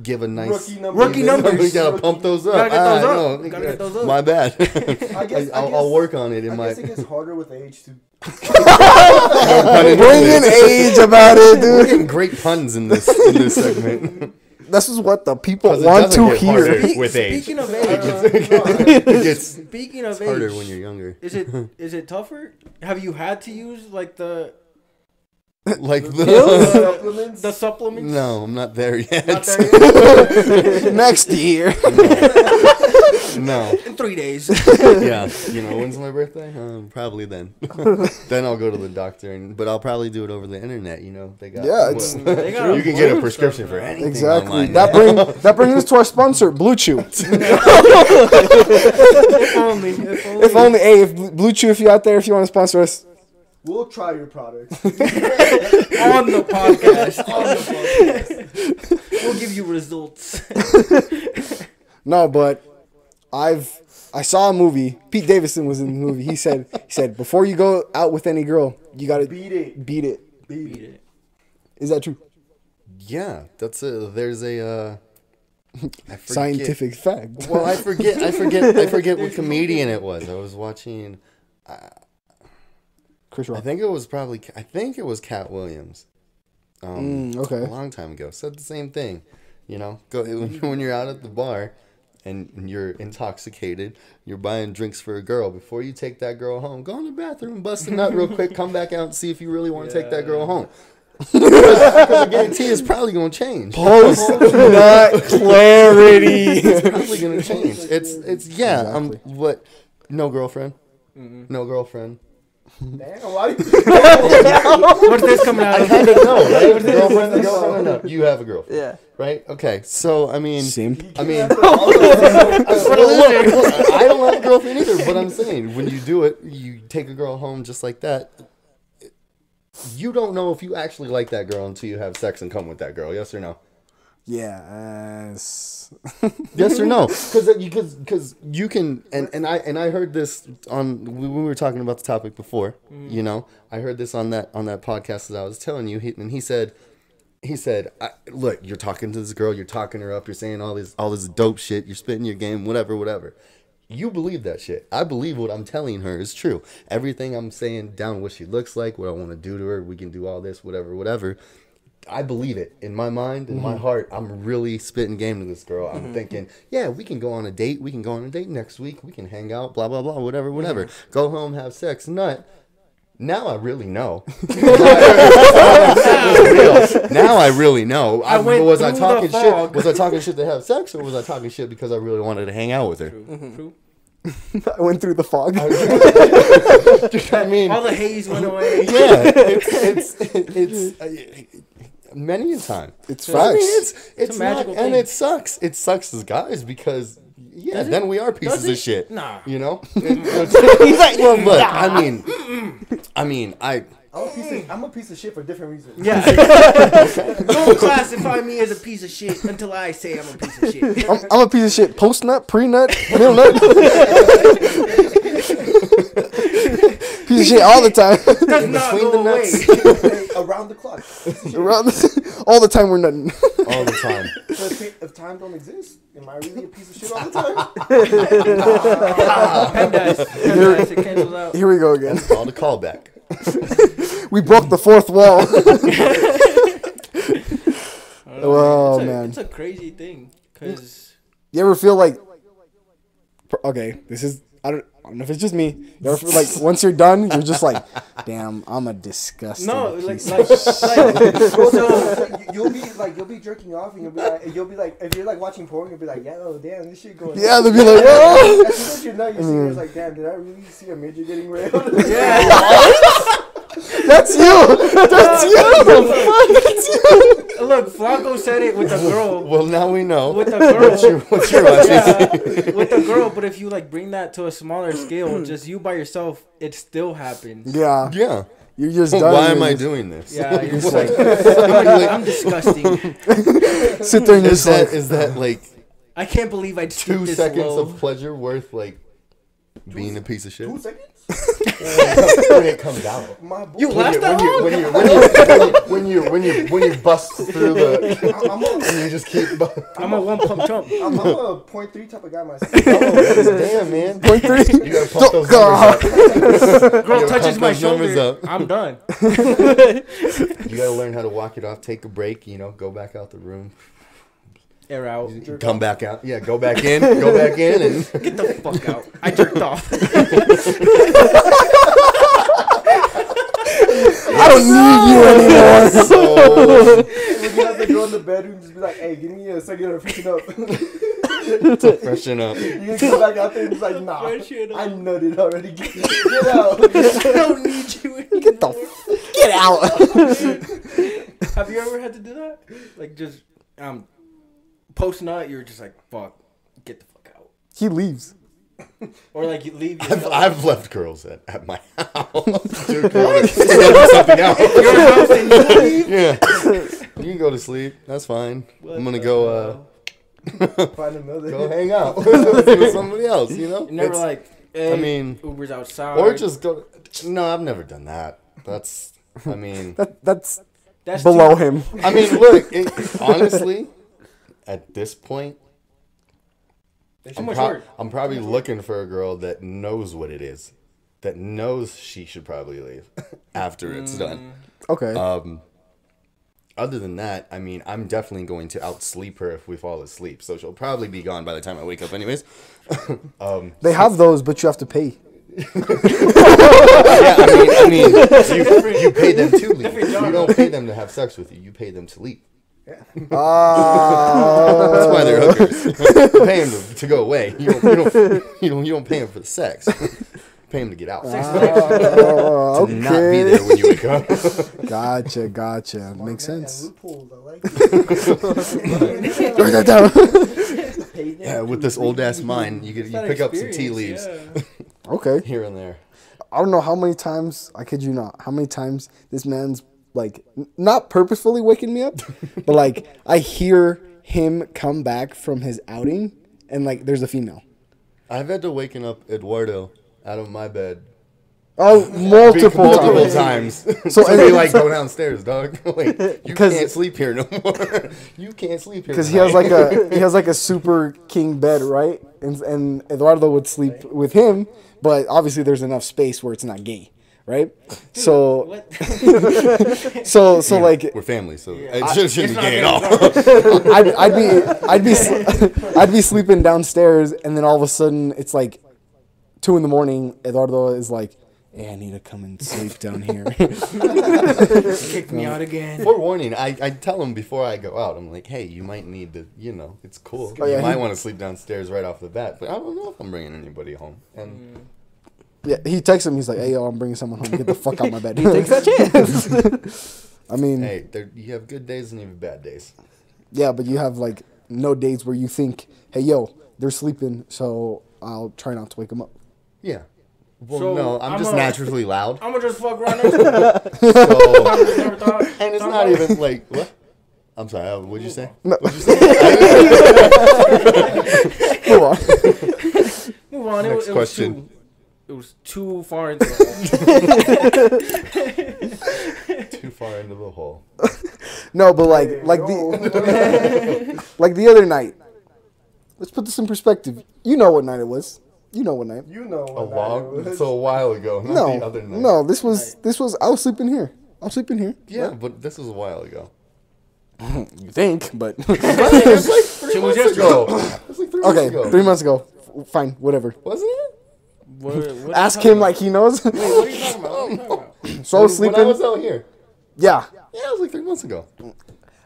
give a nice Rookie numbers. We gotta pump those up. Gotta get those up. know. Gotta get those up. My bad. I guess I'll work on it in I my. guess it gets harder with age too. Bringing age about it, We're dude. getting great puns in this segment. This is what the people 'Cause it want doesn't to get hear. harder. With age. Speaking of age, It gets speaking of harder age, when you're younger. is it tougher? Have you had to use like the Like Supplements. the supplements? No, I'm not there yet. Not there yet? Next year. No. In 3 days. Yeah. You know, when's my birthday? Probably then. Then I'll go to the doctor, but I'll probably do it over the internet. You know, they got. Yeah, it's- They got You can get a approved prescription stuff for now. anything. Exactly. Online. That brings us to our sponsor, Blue Chew. If only. If only, hey, if Blue Chew, if you're out there, if you want to sponsor us, We'll try your products. on the podcast. We'll give you results. no, but I saw a movie. Pete Davidson was in the movie. He said before you go out with any girl, you gotta Beat it. beat it. Beat it. Is that true? Yeah, there's a I forget- Scientific fact. Well, I forget what comedian it was. I was watching. Chris Rock. I think it was Cat Williams. Okay. A long time ago. Said the same thing. You know, when you're out at the bar and you're intoxicated, you're buying drinks for a girl. Before you take that girl home, go in the bathroom, bust a nut real quick, come back out and see if you really want to take that girl home. Because I guarantee it's probably gonna change. Post nut clarity. It's probably gonna change. It's yeah. Exactly. What? No girlfriend. No girlfriend. Damn, why? What's this coming out I of? kind of know, right? Girlfriend, a girlfriend, or no? You have a girlfriend. Yeah. Right? Okay. So I mean, Simp. I mean, look, I don't have a girlfriend either. But I'm saying, when you do it, you take a girl home just like that. You don't know if you actually like that girl until you have sex and come with that girl. Yes or no? Yes. Yes or no? Because you can, and I heard this on when we were talking about the topic before. You know, I heard this on that podcast that I was telling you. And he said, look, you're talking to this girl, you're talking her up, you're saying all this dope shit, you're spitting your game, whatever. You believe that shit. I believe what I'm telling her is true. Everything I'm saying down, what she looks like, what I want to do to her, we can do all this, whatever. I believe it in my mind, in my heart. I'm really spitting game to this girl. I'm thinking, yeah, we can go on a date. We can go on a date next week. We can hang out, blah, blah, blah, whatever. Go home, have sex, nut. Now I really know. Now I really know. Was I talking shit? Was I talking shit to have sex, or was I talking shit because I really wanted to hang out with her? True. I went through the fog. I mean, All the haze went away. yeah, it's many a time. It's I facts. mean, it's a not, magical and thing. it sucks. It sucks as guys because then we are pieces of shit. Nah. You know. He's like, well, look. I mean, I'm a piece of shit for different reasons. Yeah. Don't classify me as a piece of shit until I say I'm a piece of shit. I'm a piece of shit. Post nut, pre nut, middle nut. Piece of shit all the time. Does not between go the away. nuts. Around the clock. All the time we're nutting. All the time. So if time don't exist, am I really a piece of shit all the time? Pendice, it cancels out. Here we go again. That's called a callback. We broke the fourth wall. Oh, man. It's a crazy thing. Because You ever feel like, okay, this is, I don't know if it's just me. You ever feel like once you're done, you're just like, damn, I'm a disgusting no, piece like so You'll be jerking off and you'll be like, if you're like watching porn, you'll be like, yeah, oh damn, this shit going. Yeah, they'll be like, whoa. As soon as you're done, you see it's like, damn, did I really see a midget getting railed? That's you. That's you. That's you. look, Flaco said it with a girl. Well, now we know. With a girl. What's your Yeah, with a girl, but if you like bring that to a smaller scale, just you by yourself, it still happens. Yeah. Yeah. You're just Well, done. why You're am I just- doing this? Yeah, you're just like, I'm disgusting. Sit there and Is just like, is that like I can't believe I stooped 2 this seconds low. of pleasure worth like being a piece of shit? 2 seconds? When it comes out. My boy. You laughed that long? When you bust through the I'm a, and you just keep I'm a one pump chump. I'm a 0.3 type of guy myself. damn man. point three. You gotta pump those numbers up. Girl Yo, touches pump my those numbers shoulder. up. I'm done. You gotta learn how to walk it off, take a break, go back out the room, Air out. come back out. Yeah, go back in, and Get the fuck out. I jerked off. I don't need you anymore. so When you have to go in the bedroom, just be like, hey, give me a second to freshen up. to freshen up. You're gonna come back out there and just like, nah, Freshen up. I nutted already. Get out. I don't need you anymore. Get out. Have you ever had to do that? Like just post nut, you're just like, fuck, get the fuck out. He leaves. Or like you leave your I've left girls at my house. Dude, something else. house and you leave. Yeah, you can go to sleep. That's fine. I'm gonna go Find another. go hang out with somebody else. You're never like, hey, I mean, Uber's outside. or just go. No, I've never done that. That's. I mean, That's That's below too- him. I mean, look. Honestly, at this point, Too much work. I'm probably looking for a girl that knows what it is, that knows she should probably leave after it's done. Okay. Other than that, I mean, I'm definitely going to outsleep her if we fall asleep. So she'll probably be gone by the time I wake up anyways. They have those, but you have to pay. I mean, you pay them to leave. You don't pay them to have sex with you. You pay them to leave. That's why they're hookers. You pay them to go away. You don't pay them for the sex. Pay them to get out. To Okay. not be there when you wake up. Gotcha. Makes sense. Loopholes, I like Write that down. Yeah, with this old ass mind, you pick up some tea leaves Okay. here and there. I don't know how many times, I kid you not, how many times this man's like, not purposefully waking me up, but like, I hear him come back from his outing and like, there's a female. I've had to waken up Eduardo out of my bed Oh, multiple times. So So be like, go downstairs, dog. Like, you 'Cause- can't sleep here no more. You can't sleep here Because he has like a super king bed, right? And Eduardo would sleep with him, but obviously there's enough space where it's not gay, right? So What? so like we're family, so it shouldn't be gay at all. I'd be sleeping downstairs, and then all of a sudden it's like 2 a.m. Eduardo is like, "Hey, I need to come and sleep down here." Kick me out again. Forewarning, I tell him before I go out, I'm like, hey, you might need to, it's cool. Oh, yeah, you might he- want to sleep downstairs right off the bat, but I don't know if I'm bringing anybody home. And Yeah, he texts him. He's like, "Hey, yo, I'm bringing someone home. Get the fuck out of my bed." He takes that chance. I mean, hey, you have good days and you have bad days. yeah, but you have like no days where you think, "Hey, yo, they're sleeping, so I'll try not to wake them up." Yeah. Well, So, no, I'm just naturally loud. I'm gonna just fuck around next to So, him. and it's not even like, what? I'm sorry, what'd you say? No. What'd you say? Move on. Move on. Next question. It was too far into the Too far into the hole. No, but like the other night. Let's put this in perspective. You know what night it was. You know what night. You know A what while ago, not the other night. No, this was I was sleeping here. Yeah, but this was a while ago. You think, but It was like 3 Shit was months ago. It was like 3 months okay, ago. 3 months ago. Fine, whatever. Wasn't it? What Ask him like he knows. What are you talking about? What are you talking about? So I was When I sleeping. was out here. Yeah, Yeah, it was like 3 months ago.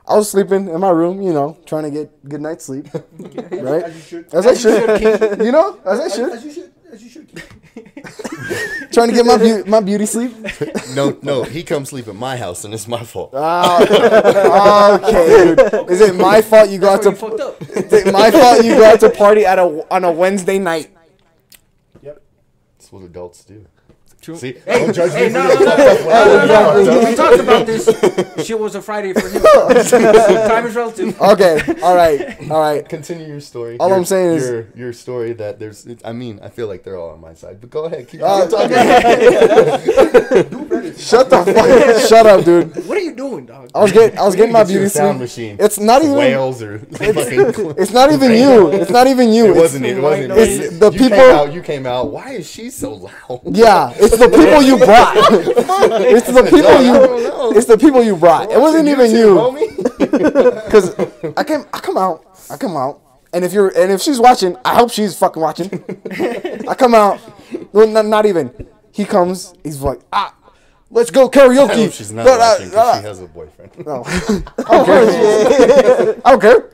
I was sleeping in my room. Trying to get good night's sleep. Right? As you should. As I should. As I should. As you should. As you should. Trying to get my beauty sleep. No, he comes sleep at my house and it's my fault. Okay, dude. Is it my fault you go out That's where you to? fucked up. Is it my fault you go out to party on a Wednesday night? Yep. That's what adults do. True. See? Hey, Don't judge hey, me no, for no, the no, fucked up when no, I was no, young. we talked about this. Shit was a Friday for him. Time is relative. Okay, all right. Continue your story. All I'm saying is- your story that there's. I feel like they're all on my side, but go ahead. Keep Uh, talking. Shut the fuck. Shut up, dude. What are you doing, dog? I was getting my Get you beauty a sound sleep. machine. It's not even. Whales or fucking. It's not even you. It's not even you. It wasn't. It wasn't. It's the You people. Came out, you came out. Why is she so loud? Yeah, it's the people you brought. It's the people you. It's the people you brought. It wasn't even you. Because I come out, and if she's watching, I hope she's fucking watching. I come out, well, not even. He comes, he's like, let's go karaoke. I hope she's not watching because she has a boyfriend. No. I don't care.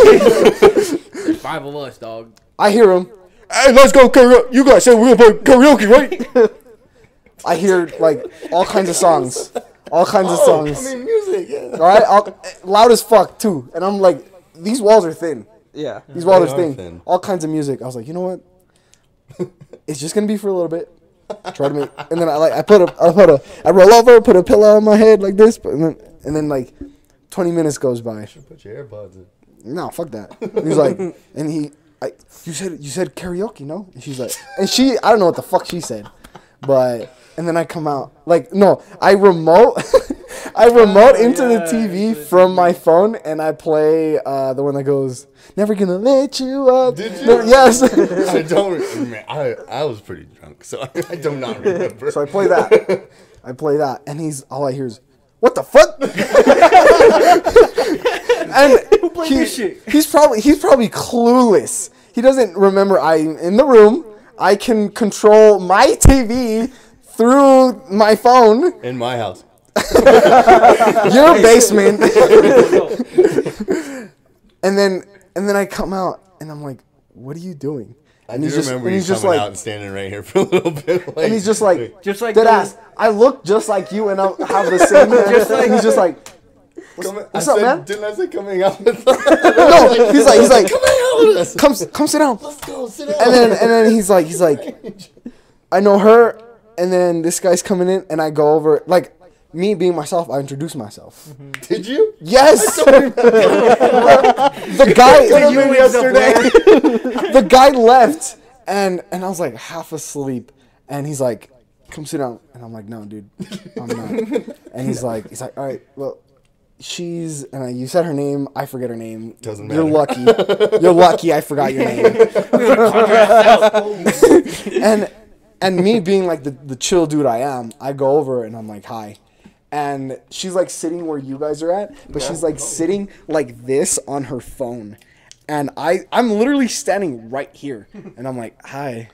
There's 5 of us, dog. I hear him. Hey, let's go karaoke. You guys said we're gonna play karaoke, right? I hear like all kinds of songs. All kinds of songs. I mean, music. Yeah. All right, loud as fuck too. And I'm like, these walls are thin. Yeah. These walls They are are thin. thin. All kinds of music. I was like, you know what? It's just gonna be for a little bit. Try to make, and then I roll over, put a pillow on my head like this, and then like 20 minutes goes by. Put your AirPods in. No, fuck that. He's like, and you said karaoke, no? And she's like, and I don't know what the fuck she said, but. And then I come out like no, I remote into the TV from my phone and I play the one that goes never gonna let you up. Did you? No, yes. I don't. I was pretty drunk, so I do not remember. So I play that, and all I hear is what the fuck. And he's probably clueless. He doesn't remember I'm in the room. I can control my TV through my phone. In my house. Your basement. and then I come out and I'm like, what are you doing? And I remember you coming out and standing right here for a little bit. Like, and he's just like dead ass. I look just like you and I have the same hair. He's just like, what's up, man? Didn't I say coming out with No, he's like, coming out with us. Come sit down. Let's go, sit down. And then he's like, I know her. And then this guy's coming in, and I go over, like, me being myself, I introduce myself. Mm-hmm. Did you? Yes. the guy yesterday. The guy left, and I was like half asleep, and he's like, come sit down, and I'm like, no, dude, I'm not. And he's like, all right, well, you said her name, I forget her name. Doesn't matter. You're lucky I forgot your name. and me being like the chill dude I am, I go over and I'm like, hi. And she's like sitting where you guys are at, but she's like sitting like this on her phone. And I'm literally standing right here. And I'm like, hi.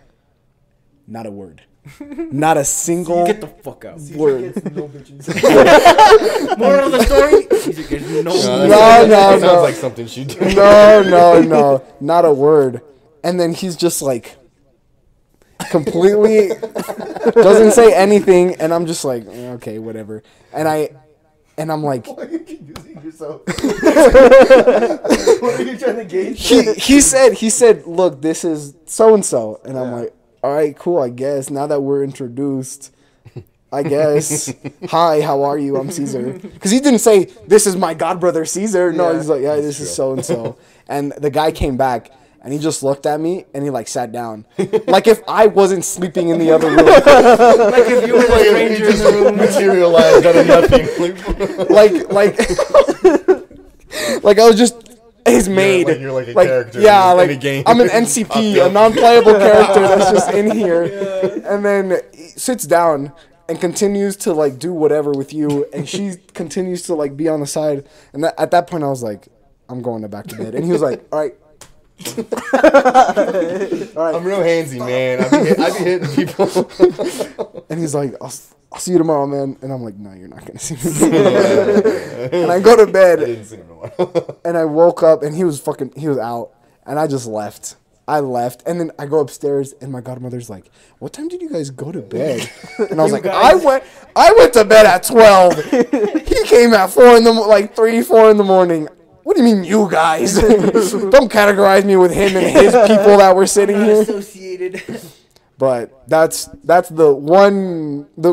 Not a word. Not a single Get the fuck out. word. No bitches. Moral of the story? Caesar gets no. That sounds like something she did. No. Not a word. And then he's just like completely doesn't say anything, and I'm just like, okay, whatever. And I'm like, Why are you confusing yourself? What are you trying to gauge? he said, look, this is so and so, and I'm like, all right, cool, I guess. Now that we're introduced, I guess. Hi, how are you? I'm Cesar. Because he didn't say, this is my godbrother Cesar. No, he's like, yeah, this is so and so. And the guy came back. And he just looked at me and he like sat down, like if I wasn't sleeping in the other room, Like if you were the stranger in the room. Materialized out of nothing. like I was just his maid. You're like a character. Yeah, in like a game. I'm an NCP, a non-playable character that's just in here, and then he sits down and continues to like do whatever with you, and she continues to like be on the side. And at that point, I was like, I'm going back to bed, and he was like, all right. I'm real handsy, man. I be hitting people. And he's like, I'll see you tomorrow, man. And I'm like, no, you're not going to see me. And I go to bed. I didn't see him in a while. And I woke up and he was out. And I just left. I left. And then I go upstairs and my godmother's like, what time did you guys go to bed? And I was like, I went to bed at 12. He came at 3, 4 in the morning. What do you mean, you guys? Don't categorize me with him and his people that were sitting here. Associated. But that's the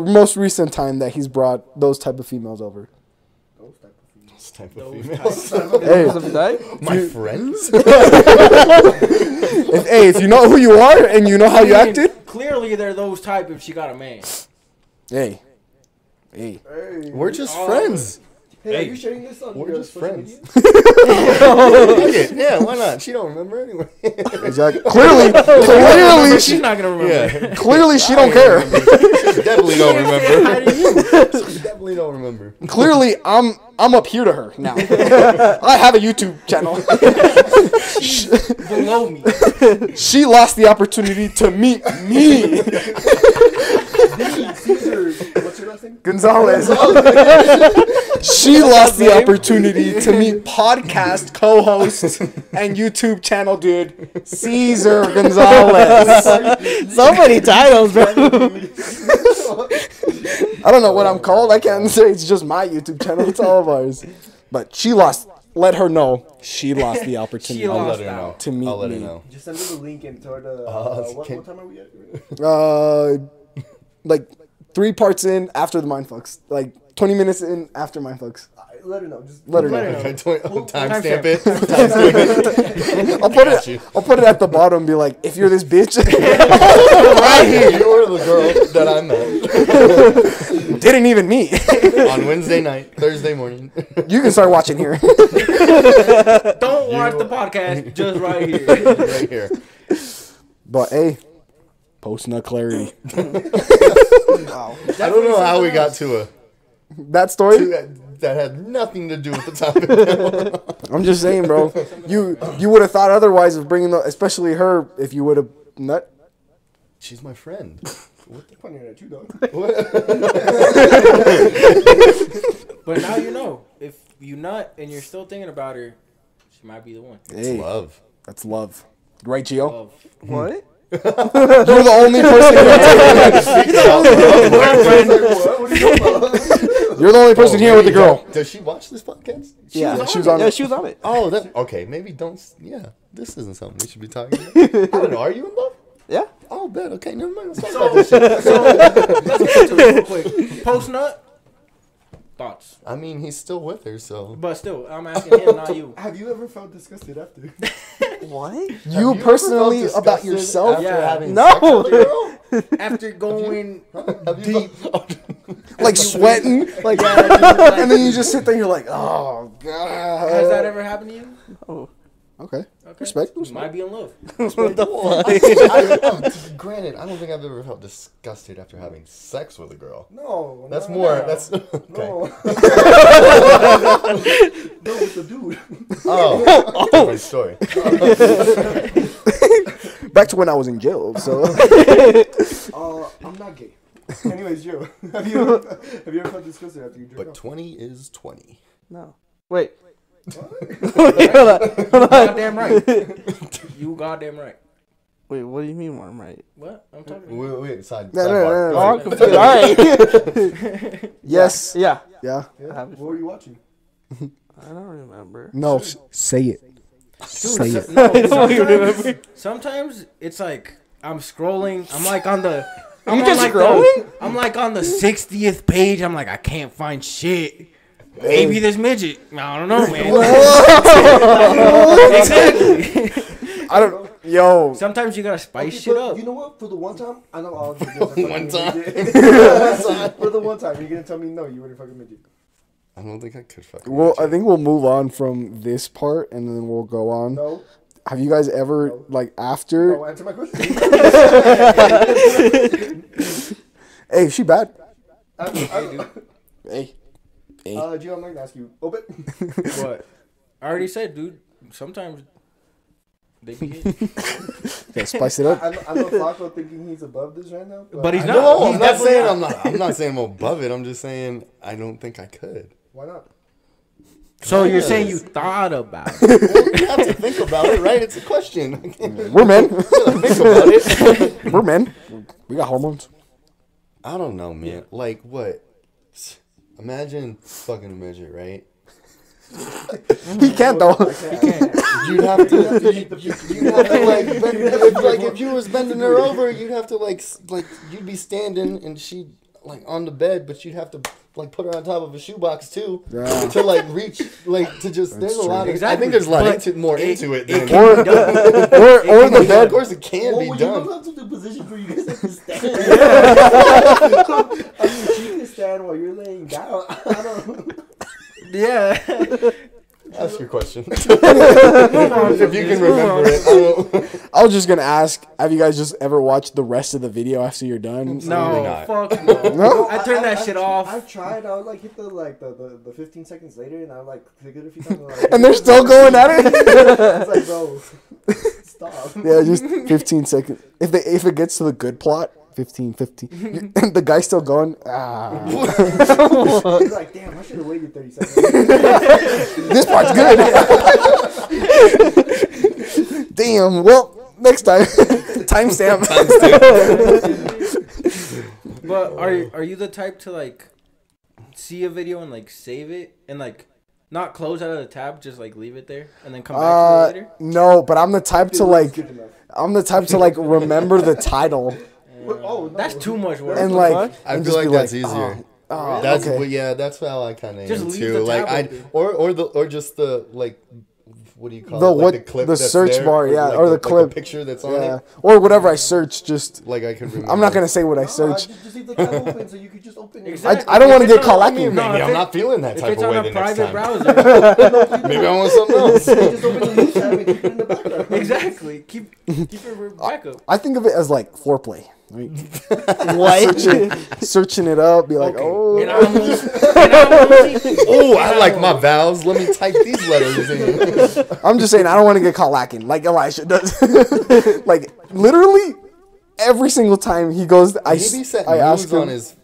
most recent time that he's brought those type of females over. Those type of females. Hey, My friends? if you know who you are and you know how you acted. Clearly, they're those type if she got a man. Hey. We're just friends. Hey, are you sharing this on We're your just social friends. media? Yeah, why not? She don't remember anyway. Exactly. Clearly, She's not gonna remember. Yeah. clearly she don't care. She definitely don't remember. She definitely don't remember. Clearly, I'm up here to her now. I have a YouTube channel. Below me. She lost the opportunity to meet me. Cesar, what's your last name? Gonzalez. She lost the opportunity to meet podcast co-host and YouTube channel dude, Cesar Gonzalez. So many titles, bro. I don't know what I'm called. I can't say it's just my YouTube channel. It's all of ours. But she lost. Let her know she lost the opportunity I'll let her know. to meet I'll let her me. know. Just send her the link and toward what time are we at? Like 3 parts in after the mindfucks. Like 20 minutes in after mindfucks. Let her know. Just Let her know. Timestamp it. I'll put it at the bottom and be like, if you're this bitch, Right here. You're the girl that I met. didn't even meet. On Wednesday night, Thursday morning. You can start watching here. Don't watch the podcast. Just right here. Right here. But hey, post nut clarity. I don't know how we got to That story? that had nothing to do with the topic. I'm just saying, bro. You would have thought otherwise of bringing especially her if you would have nut. She's my friend. What the Pointing at you, dog. But now you know. If you nut and you're still thinking about her, she might be the one. It's love. That's love. Right, Gio? Love. What? You're the only person You're the only person here with the girl. Does she watch this podcast? She was on Yeah, it. she was on it. Oh, okay. Maybe don't. Yeah, this isn't something we should be talking about. I don't know. Are you in love? Yeah. Oh, bet. Okay, never mind. Let's talk So, about this shit. let's get into it real quick. Post nut. Thoughts. I mean, he's still with her, so. But still, I'm asking him, not you. Have you ever felt disgusted after? What? You Have personally ever felt about disgusted yourself? after Yeah. having No. sex with a girl? After going Have you deep. Like sweating, like, Yeah, like, and then you just sit there and you're like, oh god. has that ever happened to you? Oh. Okay. Okay. Respect. You might be in love. What the fuck? Granted, I don't think I've ever felt disgusted after having sex with a girl. No. That's no, more. no. That's okay. No. No, with the dude. Oh, different story. Back to when I was in jail. So I'm not gay. Anyways, Joe, have you ever felt disgusted after you jerk But off? 20 is 20. No. Wait. Goddamn right. You goddamn right. Wait, what do you mean I'm right? What? I'm talking. Wait, side. No, sidebar. no. Oh, I'm confused. All right. yes. Yeah. Yeah. Yeah? I have- What were you watching? I don't remember. No. Say it. Say Dude, it. no, I don't remember. sometimes it's like I'm scrolling. I'm like on the. You just scrolling? I'm like on the 60th page. I'm like, I can't find shit. Maybe this midget. I don't know, man. Exactly. I don't. Yo. Sometimes you gotta spice Okay, shit but up. You know what? For the one time, I know all of you. One time. For the one time, you're gonna tell me no, you wouldn't fucking midget. I don't think I could fucking. Well, I think we'll move on from this part and then we'll go on. No. Have you guys ever like after? No, answer my question. Hey, she bad. Hey, Hey. Gio, I'm not gonna ask you. Open. what? I already said, dude. Sometimes they be gay. Yeah, spice it up. I know Flaco thinking he's above this right now. But he's I not. know. He's I'm not definitely saying not. I'm not saying I'm above it. I'm just saying I don't think I could. Why not? So you're saying you thought about it? Well, you have to think about it, right? It's a question. We're men. Think about it. We're men. We got hormones. I don't know, man. Like what? Imagine fucking a midget, right? He can't though. You'd have to like, if you was bending her over, you'd have to like you'd be standing and she like on the bed, but you'd have to like put her on top of a shoebox too to like reach like to just. There's a lot of. I think there's a lot more into it than. Or the Of bed. course, it can be You done. don't have to do positions where you guys have to stand. I mean, she can stand while you're laying down. I don't know. Yeah. Ask your question. If you can remember it. I was just gonna ask, have you guys just ever watched the rest of the video after you're done? No, not. fuck no. No? I turned that shit off. I've tried. I would like hit the 15 seconds later, and I would like click it a few times. Like, And they're still going at it? It's like, bro, stop. Yeah, just 15 seconds. If it gets to the good plot, 15. The guy's still going. He's like, damn, I should have waited 30 seconds. This part's good. Damn. Well, next time. Timestamp. But are you the type to like see a video and like save it and like not close out of the tab, just like leave it there and then come back to it later? No, but I'm the type to like. Good enough. I'm the type to like remember the title Oh, no. That's too much work. and like. I and feel just like be that's easier. Oh, That's okay. well, yeah. That's how I kind of Just am leave too. the Like tab I open. or just the like. What do you call The it? Like what- the clip the that's search there, bar, yeah, like or the clip. picture that's on Yeah, it. or whatever I search. Just Like I could remember. I'm not gonna say what I No, search. just leave the tab open so you could just open it. Exactly. I don't want to If it's get caught on- lacking. No, Maybe if I'm it- not feeling that If type it's of on way a the next private time. browser, Maybe I want something else. You just open the new tab and keep it in the background. exactly. Keep it backup. I think of it as like foreplay. Right? What? Searching it up, be like, oh. And I'm Oh, I like my vowels. Let me type these letters in. I'm just saying I don't want to get caught lacking like Elisha does. Like literally, every single time he goes, I ask him on his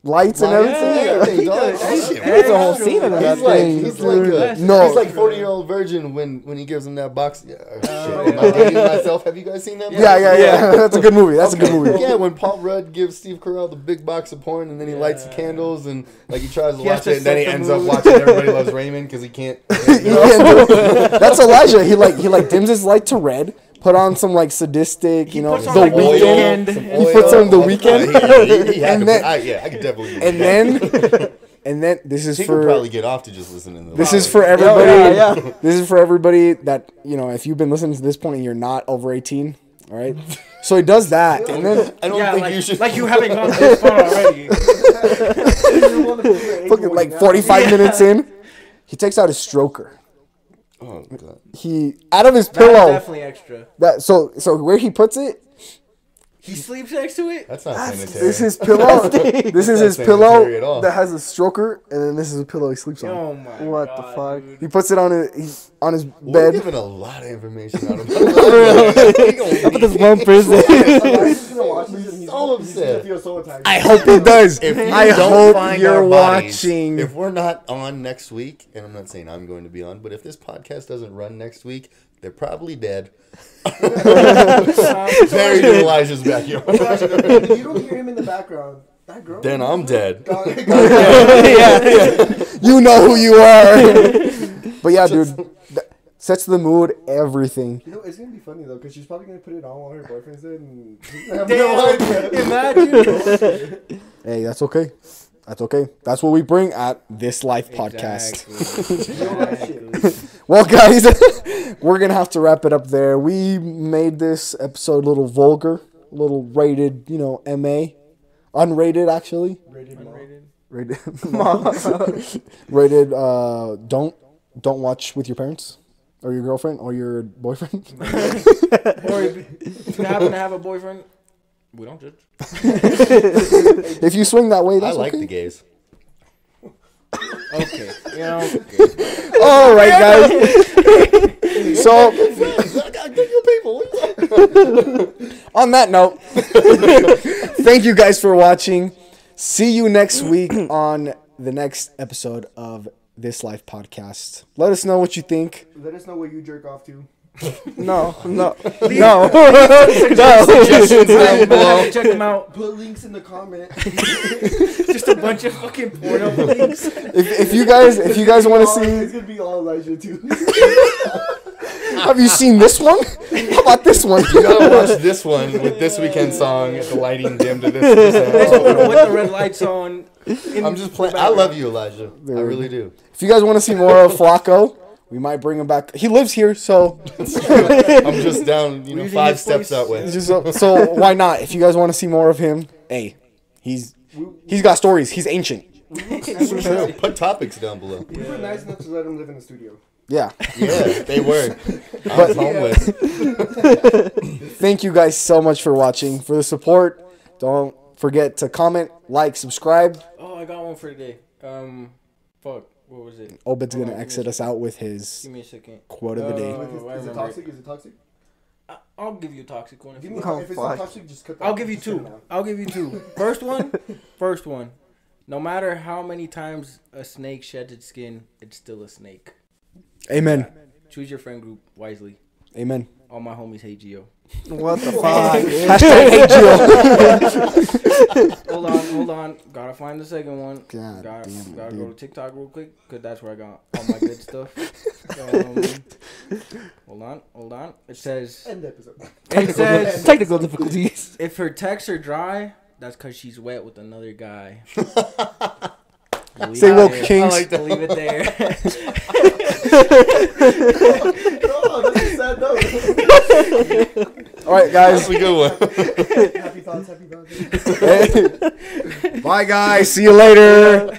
lights and everything. There's a whole scene in that thing. He's like No. he's like 40-year-old virgin when he gives him that box. Yeah, shit. Am I dating myself? Have you guys seen that? Yeah. That's a good movie. That's a good movie. Yeah, when Paul Rudd gives Steve Carell the big box of porn and then he lights the candles and like he tries to watch it and then he ends up watching Everybody Loves Raymond because he can't. That's Elijah. He like dims his light to red. Put on some like sadistic, you know, puts on, The like, Weeknd. Weeknd. He puts on The Weeknd. And And then, then- I could definitely. And then this is He could for probably get off to just listening to this is for everybody. Yeah. This is for everybody that, you know, if you've been listening to this point and you're not over 18, all right? So he does that, and then I don't think you should. Like you haven't gone this far already. fucking like 45 minutes in, he takes out his stroker. Oh god. He out of his That's pillow. definitely extra. That so where he puts it, He sleeps next to it. That's not sanitary. this is his pillow. This is his Not pillow sanitary at all. that has a stroker, and then this is a pillow he sleeps on. Oh my What god. the fuck? Dude. He puts it on his We're bed. giving a lot of information out of my Up at this one prison. Elijah's gonna watch this and he's So gonna upset. feel so attacked. I hope he does. If you I don't hope find you're our bodies, watching. If we're not on next week, and I'm not saying I'm going to be on, but if this podcast doesn't run next week, they're probably dead. Buried in Elijah's backyard. If you don't hear him in the background, that girl. Then I'm dead. You know who you are. But yeah, dude, sets the mood, everything. You know, it's gonna be funny though, because she's probably gonna put it on while her boyfriend's dead, and he's gonna have no idea. Imagine. Hey, that's okay. That's okay. That's what we bring at This Life podcast. Exactly. Well, guys, we're going to have to wrap it up there. We made this episode a little vulgar, a little rated, you know, MA. Unrated, actually. Unrated. Rated. Rated, don't watch with your parents or your girlfriend or your boyfriend. Or if you happen to have a boyfriend, we don't judge. If you swing that way, I that's like okay. the gays. Okay. You know. Okay. All right, guys. So, I got good people. on that note, thank you guys for watching. See you next week on the next episode of This Life podcast. Let us know what you think. Let us know what you jerk off to. No. Suggestions down below. Check them out. Put links in the comment. Just a bunch of fucking porno links. If you guys want to see, It's gonna be all Elijah too. have you seen this one? How about this one? You gotta watch this one with this weekend song. The lighting dim to this. This one with the red lights on. I'm just playing. I love you, Elijah. I really do. If you guys want to see more of Flaco, we might bring him back. He lives here, so I'm just down, Using 5 his steps voice. that way. so why not? If you guys want to see more of him, hey, he's got stories. He's ancient. Put topics down below. We were nice enough to let him live in the studio. Yeah. Yeah, they were. I was homeless. Thank you guys so much for watching, for the support. Don't forget to comment, like, subscribe. Oh, I got one for today. Fuck. What was it? Obed's Hold gonna on, exit us out with his Give me a second. quote of the day. Oh, I Is it remember toxic? Is it toxic? I'll give you a toxic one. If Give you me, want. Oh, if it's fuck. not toxic, just cut that. I'll give you Just cut it two. out. I'll give you two. First one. No matter how many times a snake sheds its skin, it's still a snake. Amen. Choose your friend group wisely. Amen. All my homies hate Gio. What the fuck? Hashtag hate Gio. Hold on. Gotta find the second one. God Gotta damn it, go dude. to TikTok real quick, because that's where I got all my good stuff. Hold on. It says, End the episode. Technical difficulties. if her texts are dry, that's because she's wet with another guy. Say woke kings. Leave it there. Oh, that's a sad note. All right, guys. That's a good one. Happy thoughts. Bye, guys. See you later.